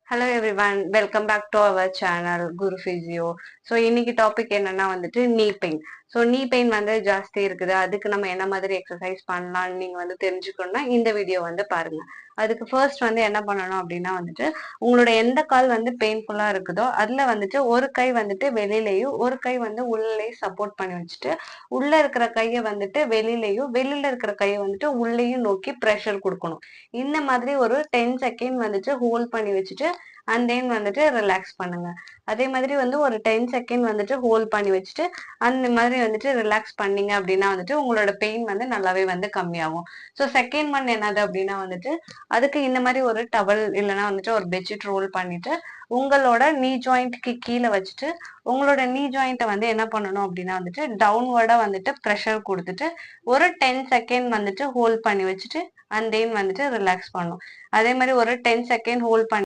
Hello everyone, welcome back to our channel Guru physio. So இன்னைக்கு topic என்னன்னா வந்துட்டு நீ பெயின். ஸோ நீ பெயின் வந்து ஜாஸ்தி இருக்குது, அதுக்கு நம்ம என்ன மாதிரி எக்ஸசைஸ் பண்ணலாம்னு நீங்க வந்து தெரிஞ்சுக்கணும்னா இந்த வீடியோ வந்து பாருங்க. அதுக்கு ஃபர்ஸ்ட் வந்து என்ன பண்ணணும் அப்படின்னா வந்துட்டு உங்களோட எந்த கால் வந்து பெயின்ஃபுல்லா இருக்குதோ அதுல வந்துட்டு ஒரு கை வந்துட்டு வெளியிலையும் ஒரு கை வந்து உள்ளேயும் சப்போர்ட் பண்ணி வச்சுட்டு உள்ள இருக்கிற கையை வந்துட்டு வெளியிலையும் வெளியில இருக்கிற கையை வந்துட்டு உள்ளேயும் நோக்கி ப்ரெஷர் கொடுக்கணும். இந்த மாதிரி ஒரு 10 செகண்ட் வந்துட்டு ஹோல்ட் பண்ணி வச்சுட்டு அண்ட் தென் வந்துட்டு ரிலாக்ஸ் பண்ணுங்க. அதே மாதிரி வந்து ஒரு 10 செகண்ட் வந்துட்டு ஹோல்ட் பண்ணி வச்சுட்டு அந்த மாதிரி வந்துட்டு ரிலாக்ஸ் பண்ணீங்க அப்படின்னா வந்துட்டு உங்களோட பெயின் வந்து நல்லாவே வந்து கம்மியாகும். ஸோ செகண்ட் ஒன் என்னது அப்படின்னா வந்துட்டு அதுக்கு இந்த மாதிரி ஒரு டவல் இல்லைன்னா வந்துட்டு ஒரு பெட்ஷீட் ரோல் பண்ணிட்டு உங்களோட நீ ஜாயிண்ட்க்கு கீழே வச்சுட்டு உங்களோட நீ ஜாயிண்ட்டை வந்து என்ன பண்ணணும் அப்படின்னா வந்துட்டு டவுன்வர்டா வந்துட்டு ப்ரெஷர் கொடுத்துட்டு ஒரு 10 செகண்ட் வந்துட்டு ஹோல்ட் பண்ணி வச்சுட்டு அண்ட் தென் வந்துட்டு ரிலாக்ஸ் பண்ணணும். அதே மாதிரி ஒரு 10 செகண்ட் ஹோல்ட் பண்ணி